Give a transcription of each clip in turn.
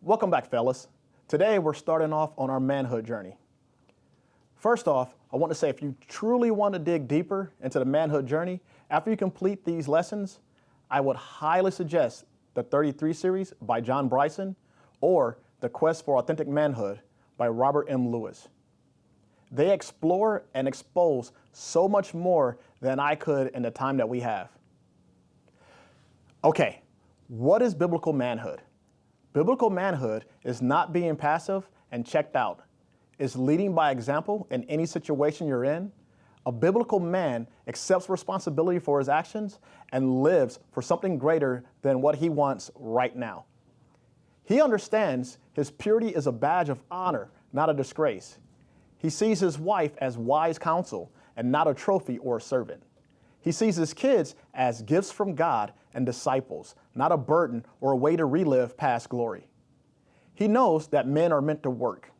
Welcome back, fellas. Today, we're starting off on our manhood journey. First off, I want to say if you truly want to dig deeper into the manhood journey, after you complete these lessons, I would highly suggest the 33 series by John Bryson or The Quest for Authentic Manhood by Robert M. Lewis. They explore and expose so much more than I could in the time that we have. Okay, what is biblical manhood? Biblical manhood is not being passive and checked out. It's leading by example in any situation you're in. A biblical man accepts responsibility for his actions and lives for something greater than what he wants right now. He understands his purity is a badge of honor, not a disgrace. He sees his wife as wise counsel and not a trophy or a servant. He sees his kids as gifts from God and disciples, not a burden or a way to relive past glory. He knows that men are meant to work.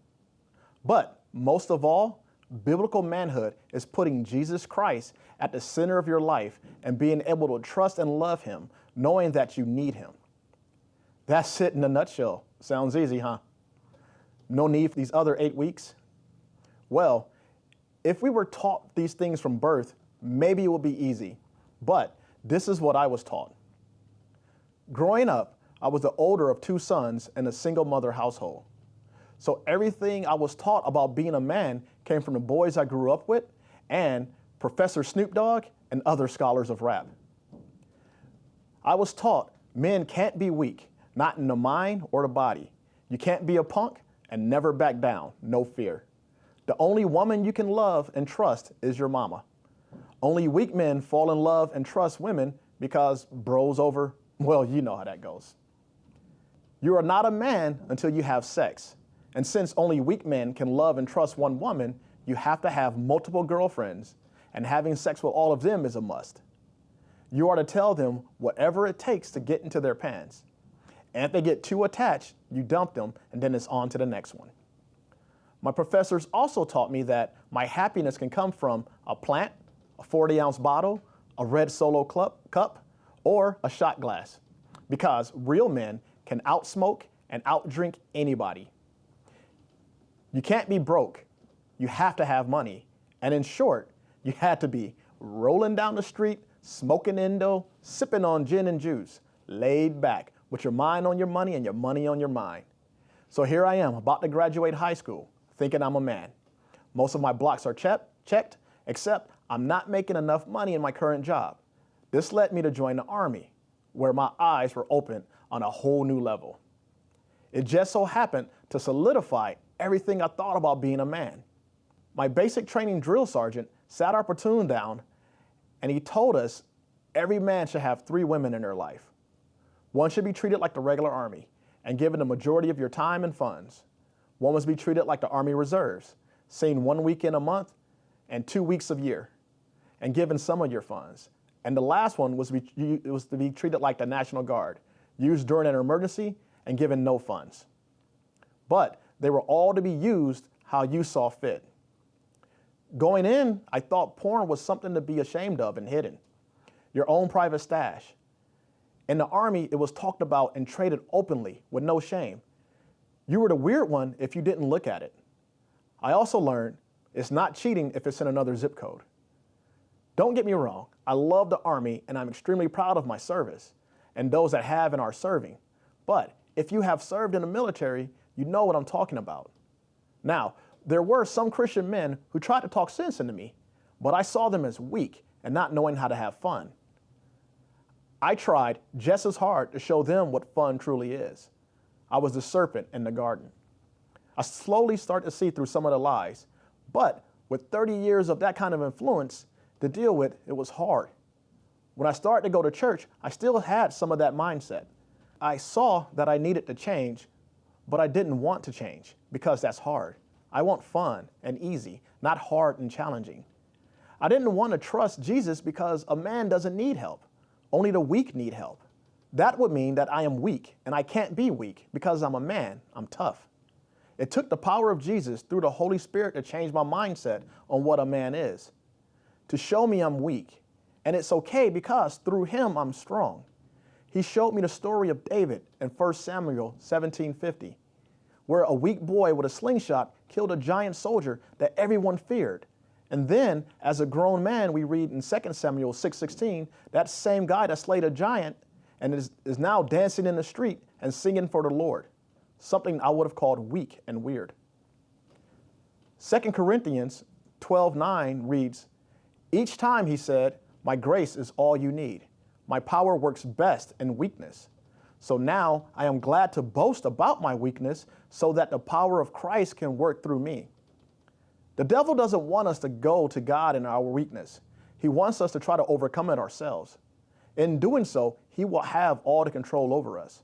But most of all, biblical manhood is putting Jesus Christ at the center of your life and being able to trust and love him, knowing that you need him. That's it in a nutshell. Sounds easy, huh? No need for these other 8 weeks? Well, if we were taught these things from birth, maybe it would be easy, but this is what I was taught. Growing up, I was the older of 2 sons in a single mother household. So everything I was taught about being a man came from the boys I grew up with and Professor Snoop Dogg and other scholars of rap. I was taught men can't be weak, not in the mind or the body. You can't be a punk and never back down, no fear. The only woman you can love and trust is your mama. Only weak men fall in love and trust women because bros over, well, you know how that goes. You are not a man until you have sex. And since only weak men can love and trust one woman, you have to have multiple girlfriends, and having sex with all of them is a must. You are to tell them whatever it takes to get into their pants. And if they get too attached, you dump them, and then it's on to the next one. My professors also taught me that my happiness can come from a plant, a 40-ounce bottle, a red Solo cup, or a shot glass, because real men can outsmoke and outdrink anybody. You can't be broke. You have to have money. And in short, you had to be rolling down the street, smoking Indo, sipping on gin and juice, laid back with your mind on your money and your money on your mind. So here I am, about to graduate high school, thinking I'm a man. Most of my blocks are checked, except I'm not making enough money in my current job. This led me to join the Army, where my eyes were opened on a whole new level. It just so happened to solidify everything I thought about being a man. My basic training drill sergeant sat our platoon down and he told us every man should have 3 women in their life. One should be treated like the regular Army and given the majority of your time and funds. One must be treated like the Army Reserves, seen 1 weekend a month and 2 weeks a year, and given some of your funds. And the last one was to be treated like the National Guard, used during an emergency and given no funds. But they were all to be used how you saw fit. Going in, I thought porn was something to be ashamed of and hidden. Your own private stash. In the Army, it was talked about and traded openly with no shame. You were the weird one if you didn't look at it. I also learned it's not cheating if it's in another zip code. Don't get me wrong, I love the Army and I'm extremely proud of my service and those that have and are serving. But if you have served in the military, you know what I'm talking about. Now, there were some Christian men who tried to talk sense into me, but I saw them as weak and not knowing how to have fun. I tried just as hard to show them what fun truly is. I was the serpent in the garden. I slowly started to see through some of the lies, but with 30 years of that kind of influence to deal with, it was hard. When I started to go to church, I still had some of that mindset. I saw that I needed to change, but I didn't want to change because that's hard. I want fun and easy, not hard and challenging. I didn't want to trust Jesus because a man doesn't need help. Only the weak need help. That would mean that I am weak and I can't be weak because I'm a man, I'm tough. It took the power of Jesus through the Holy Spirit to change my mindset on what a man is, to show me I'm weak. And it's okay because through him I'm strong. He showed me the story of David in 1 Samuel 17:50, where a weak boy with a slingshot killed a giant soldier that everyone feared. And then, as a grown man, we read in 2 Samuel 6:16, that same guy that slayed a giant and is now dancing in the street and singing for the Lord, something I would have called weak and weird. 2 Corinthians 12:9 reads, "Each time he said, 'My grace is all you need. My power works best in weakness.' So now I am glad to boast about my weakness so that the power of Christ can work through me." The devil doesn't want us to go to God in our weakness. He wants us to try to overcome it ourselves. In doing so, he will have all the control over us.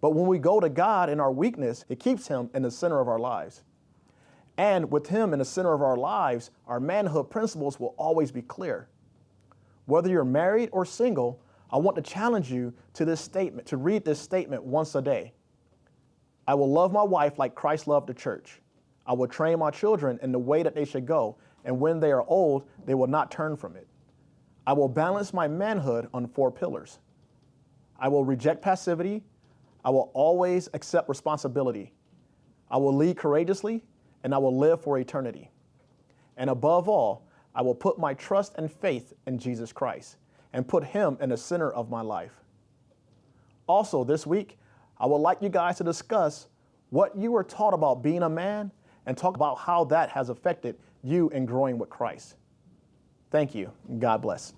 But when we go to God in our weakness, it keeps him in the center of our lives. And with him in the center of our lives, our manhood principles will always be clear. Whether you're married or single, I want to challenge you to this statement, to read this statement once a day. I will love my wife like Christ loved the church. I will train my children in the way that they should go, and when they are old, they will not turn from it. I will balance my manhood on 4 pillars. I will reject passivity. I will always accept responsibility. I will lead courageously, and I will live for eternity. And above all, I will put my trust and faith in Jesus Christ and put him in the center of my life. Also, this week, I would like you guys to discuss what you were taught about being a man and talk about how that has affected you in growing with Christ. Thank you, and God bless.